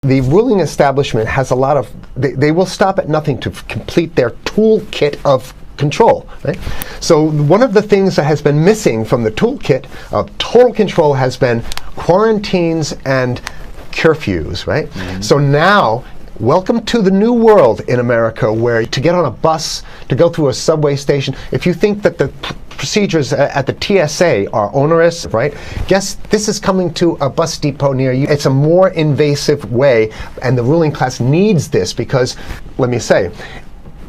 The ruling establishment has a lot of, they will stop at nothing to complete their toolkit of control, right? So one of the things that has been missing from the toolkit of total control has been quarantines and curfews, right? Mm-hmm. So now, welcome to the new world in America, where to get on a bus, to go through a subway station, if you think that the procedures at the TSA are onerous, right? Guess this is coming to a bus depot near you. It's a more invasive way, and the ruling class needs this because, let me say,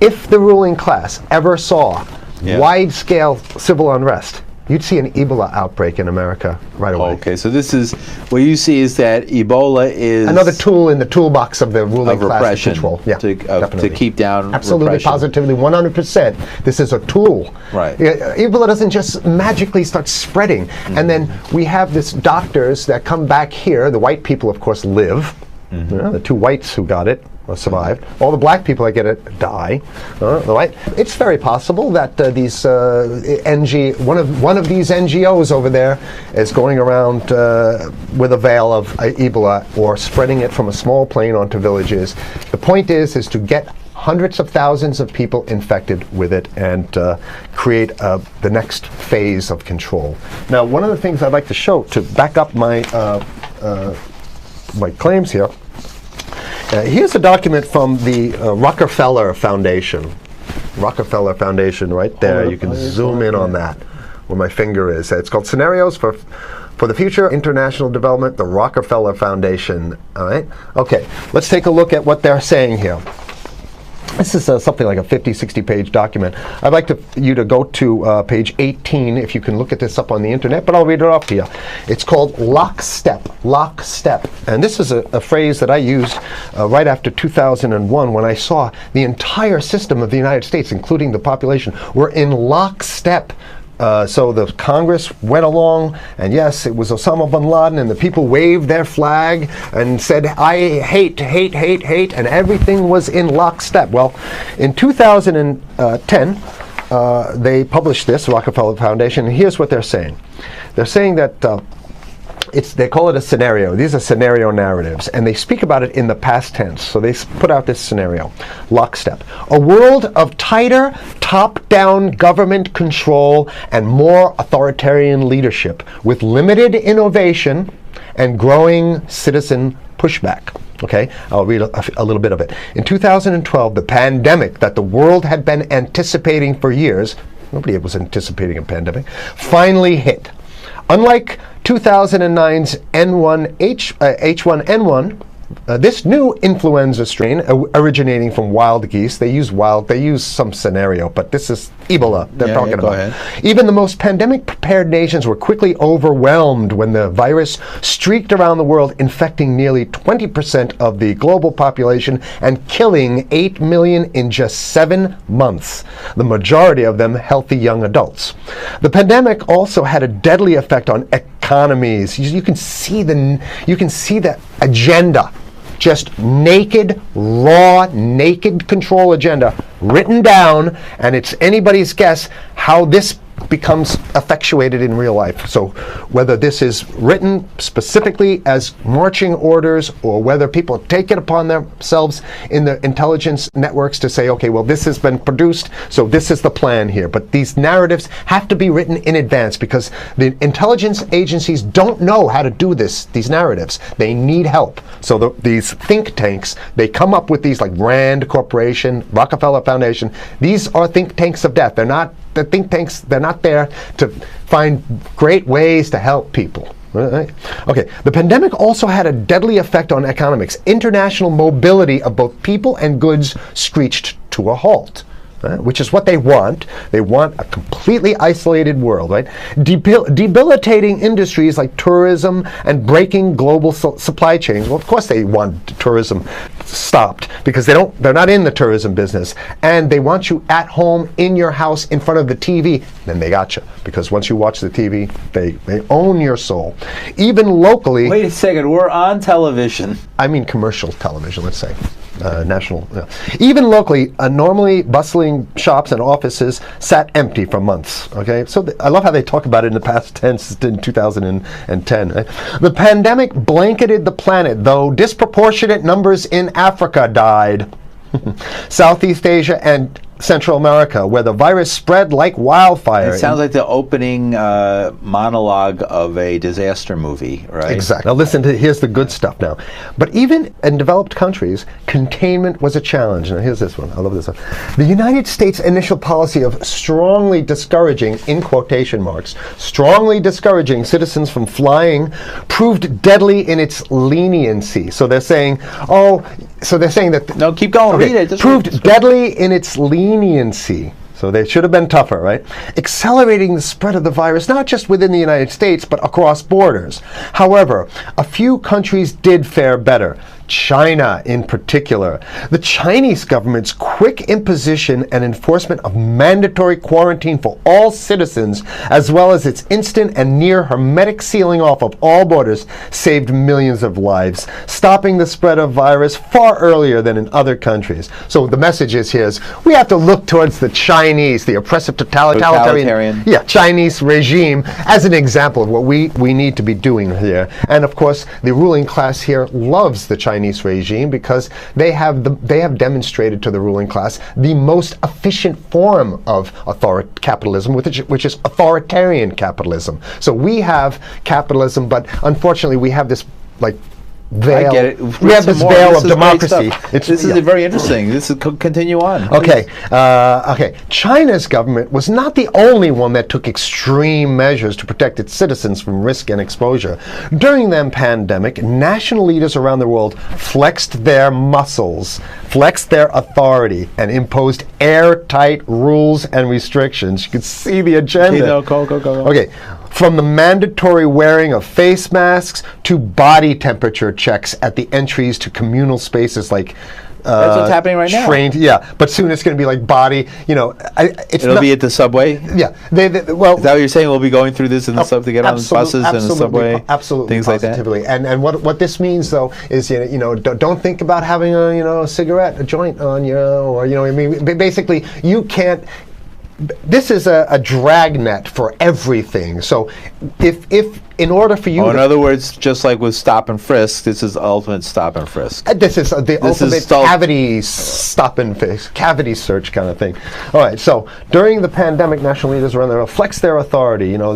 if the ruling class ever saw wide-scale civil unrest, you'd see an Ebola outbreak in America right away. Okay, so this is, what you see is that Ebola is another tool in the toolbox of the ruling class control. Yeah, to keep down absolutely, repression. positively, 100%. This is a tool. Right. Ebola doesn't just magically start spreading. Mm-hmm. And then we have this doctors that come back here. The white people, of course, live. Mm-hmm. The two whites who got it survived. All the black people that get it die. Right? It's very possible that these one of these NGOs over there is going around with a veil of Ebola or spreading it from a small plane onto villages. The point is to get hundreds of thousands of people infected with it and create the next phase of control. Now, one of the things I'd like to show to back up my my claims here. Here's a document from the Rockefeller Foundation. Rockefeller Foundation, right there. You can zoom in on that, where my finger is. It's called Scenarios for the Future International Development, the Rockefeller Foundation. All right. Okay. Let's take a look at what they're saying here. This is something like a 50, 60-page document. I'd like you to go to page 18, if you can look at this up on the internet, but I'll read it off to you. It's called lockstep, lockstep. And this is a phrase that I used right after 2001 when I saw the entire system of the United States, including the population, were in lockstep. So the Congress went along, and yes, it was Osama bin Laden, and the people waved their flag and said, I hate, hate, hate, hate, and everything was in lockstep. Well, in 2010, they published this, Rockefeller Foundation, and here's what they're saying. They're saying that they call it a scenario. These are scenario narratives, and they speak about it in the past tense. So they put out this scenario, lockstep. A world of tighter, top-down government control and more authoritarian leadership with limited innovation and growing citizen pushback. Okay, I'll read a little bit of it. In 2012, the pandemic that the world had been anticipating for years, nobody was anticipating a pandemic, finally hit. Unlike 2009's H1N1, this new influenza strain originating from wild geese, they use some scenario, but this is Ebola they're talking about. Ahead. Even the most pandemic-prepared nations were quickly overwhelmed when the virus streaked around the world, infecting nearly 20% of the global population and killing 8 million in just 7 months, the majority of them healthy young adults. The pandemic also had a deadly effect on economies. You can see the agenda. Just naked, raw, naked control agenda written down, and it's anybody's guess how this becomes effectuated in real life. So whether this is written specifically as marching orders or whether people take it upon themselves in the intelligence networks to say, okay, well, this has been produced, so this is the plan here. But these narratives have to be written in advance because the intelligence agencies don't know how to do these narratives. They need help. So these think tanks, they come up with these like Rand Corporation, Rockefeller Foundation. These are think tanks of death. They're not the think tanks, they're not there to find great ways to help people. Right? Okay, the pandemic also had a deadly effect on economics. International mobility of both people and goods screeched to a halt. Which is what they want. They want a completely isolated world, right? Debilitating industries like tourism and breaking global supply chains. Well, of course they want tourism stopped because they're not in the tourism business, and they want you at home in your house in front of the TV. Then they got you, because once you watch the TV, they own your soul. Even locally. Wait a second, we're on television. I mean commercial television, let's say. National. Even locally, normally bustling shops and offices sat empty for months. Okay, so I love how they talk about it in the past tense in 2010. Right? The pandemic blanketed the planet, though disproportionate numbers in Africa died. Southeast Asia and Central America, where the virus spread like wildfire. It sounds like the opening monologue of a disaster movie, right? Exactly. Now listen here's the good stuff now. But even in developed countries, containment was a challenge. Now here's this one. I love this one. The United States' initial policy of strongly discouraging, in quotation marks, strongly discouraging citizens from flying proved deadly in its leniency. So they're saying, that... No, keep going. Okay, read it. proved deadly in its leniency. So they should have been tougher, right? Accelerating the spread of the virus, not just within the United States, but across borders. However, a few countries did fare better. China in particular. The Chinese government's quick imposition and enforcement of mandatory quarantine for all citizens, as well as its instant and near hermetic sealing off of all borders, saved millions of lives, stopping the spread of virus far earlier than in other countries. So the message is here is we have to look towards the Chinese, the oppressive totalitarian Chinese regime, as an example of what we need to be doing here. And of course, the ruling class here loves the Chinese regime because they have demonstrated to the ruling class the most efficient form of capitalism, which is authoritarian capitalism. So we have capitalism, but unfortunately we have this veil. I get it. We have this veil of democracy. This is very interesting. This is continue on. Okay. China's government was not the only one that took extreme measures to protect its citizens from risk and exposure. During the pandemic, national leaders around the world flexed their muscles, flexed their authority, and imposed airtight rules and restrictions. You can see the agenda. Okay, no, go. Okay. From the mandatory wearing of face masks to body temperature checks at the entries to communal spaces like that's what's happening right now. Yeah, but soon it's going to be like body. It'll be at the subway. Yeah, is that what you're saying? We'll be going through this in the to get on the buses and the subway, absolutely, things positively. like that. And what this means though is don't think about having a cigarette, a joint on you, or basically you can't. This is a dragnet for everything. So if in order for you in other words, just like with stop and frisk, this is ultimate stop and frisk. This is the ultimate cavity stop and frisk, cavity search kind of thing. All right, so during the pandemic, national leaders around the world flex their authority. Now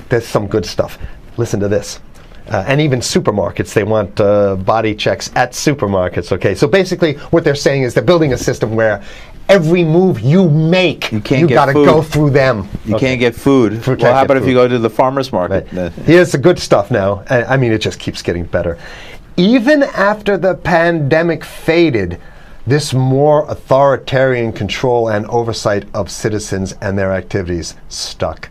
there's some good stuff. Listen to this. And even supermarkets, they want body checks at supermarkets. Okay, so basically what they're saying is they're building a system where every move you make, you got to go through them. You can't get food. What happens if you go to the farmer's market? Right. Here's the good stuff now. I mean, it just keeps getting better. Even after the pandemic faded, this more authoritarian control and oversight of citizens and their activities stuck.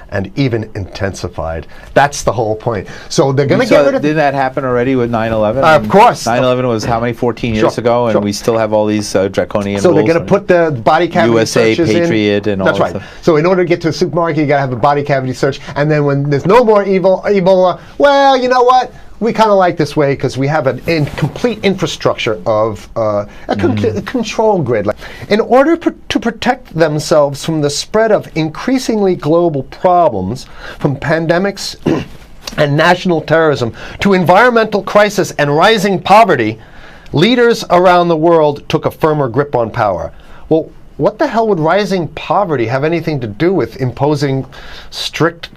And even intensified. That's the whole point. So they're going to get rid of... Didn't that happen already with 9/11? Of course. 9/11 was how many? 14 years ago, and we still have all these draconian so rules. So they're going to put the body cavity USA searches Patriot and all that. That's right. So in order to get to a supermarket, you got to have a body cavity search. And then when there's no more Ebola, well, you know what? We kind of like this way because we have a complete infrastructure of a control grid. In order to protect themselves from the spread of increasingly global problems, from pandemics and national terrorism to environmental crisis and rising poverty, leaders around the world took a firmer grip on power. Well, what the hell would rising poverty have anything to do with imposing strict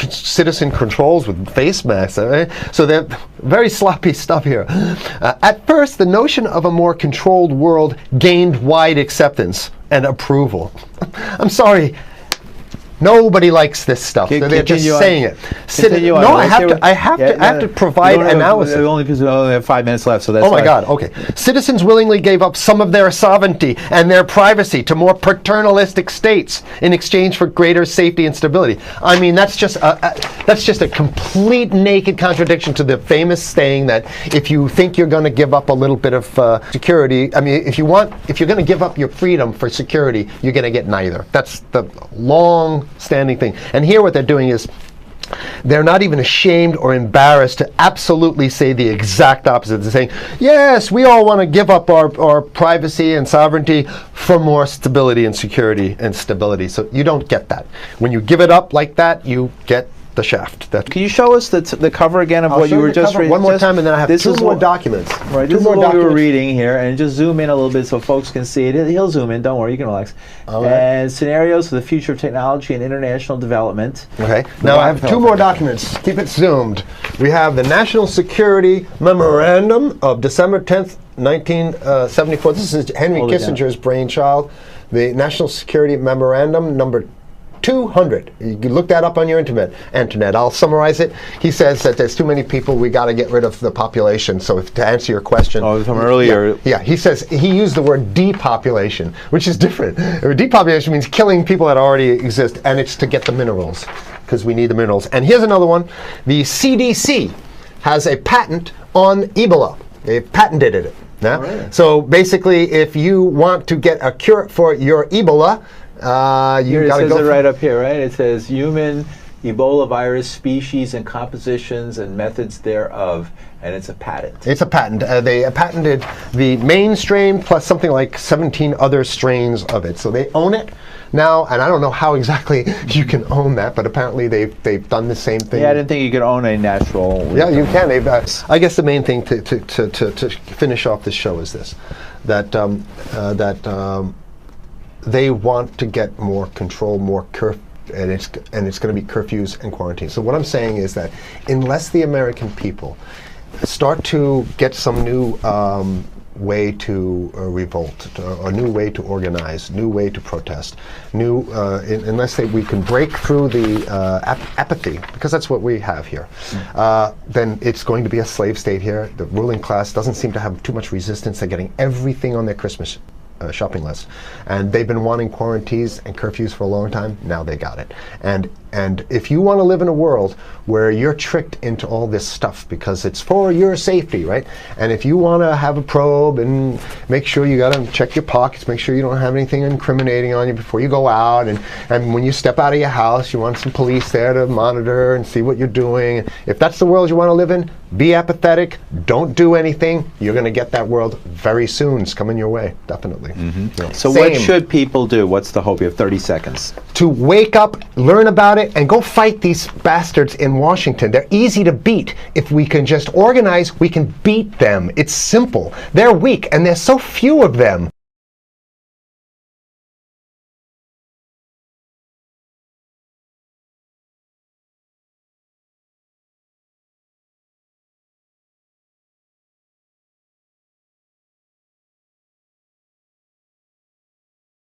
citizen controls with face masks? So they're very sloppy stuff here. At first, the notion of a more controlled world gained wide acceptance and approval. I'm sorry. Nobody likes this stuff. They're just saying it. Continue on. No, I have to provide analysis. Only because we only have 5 minutes left, so that's Oh my God, okay. Citizens willingly gave up some of their sovereignty and their privacy to more paternalistic states in exchange for greater safety and stability. I mean, that's just a complete naked contradiction to the famous saying that if you think you're going to give up a little bit of security, I mean, if you're going to give up your freedom for security, you're going to get neither. That's the long-standing thing. And here what they're doing is they're not even ashamed or embarrassed to absolutely say the exact opposite. They're saying, yes, we all want to give up our privacy and sovereignty for more stability and security and stability. So you don't get that. When you give it up like that, you get the shaft. Can you show us the cover again of what you were just reading? One more time, and then I have two more documents. Right, this is what we were reading here, and just zoom in a little bit so folks can see it. He'll zoom in, don't worry, you can relax. Right. And scenarios for the future of technology and international development. Okay, now I have two more documents. Keep it zoomed. We have the National Security Memorandum of December 10th, 1974. This is Henry Kissinger's brainchild. The National Security Memorandum number 200. You can look that up on your internet. I'll summarize it. He says that there's too many people, we got to get rid of the population. So to answer your question. Oh, from earlier. Yeah, he says, he used the word depopulation, which is different. Depopulation means killing people that already exist, and it's to get the minerals, because we need the minerals. And here's another one. The CDC has a patent on Ebola. They've patented it. Yeah? Right. So basically, if you want to get a cure for your Ebola, you got to go. It right up here, right? It says human Ebola virus species and compositions and methods thereof, and it's a patent. It's a patent. They patented the main strain plus something like 17 other strains of it. So they own it now, and I don't know how exactly you can own that, but apparently they've done the same thing. Yeah, I didn't think you could own a natural. Yeah, you can. I guess the main thing to finish off this show is this: they want to get more control, more and it's going to be curfews and quarantines. So what I'm saying is that unless the American people start to get some new way to revolt, a new way to organize, new way to protest, unless we can break through the apathy, because that's what we have here, then it's going to be a slave state here. The ruling class doesn't seem to have too much resistance. They're getting everything on their Christmas shopping list, and they've been wanting quarantines and curfews for a long time. Now they got it. And if you want to live in a world where you're tricked into all this stuff because it's for your safety, right? And if you want to have a probe and make sure you got to check your pockets, make sure you don't have anything incriminating on you before you go out, and when you step out of your house, you want some police there to monitor and see what you're doing. If that's the world you want to live in, be apathetic, don't do anything. You're going to get that world very soon. It's coming your way, definitely. Mm-hmm. Yeah. So what should people do? What's the hope? You have 30 seconds. To wake up, learn about it, and go fight these bastards in Washington. They're easy to beat. If we can just organize, we can beat them. It's simple. They're weak, and there's so few of them.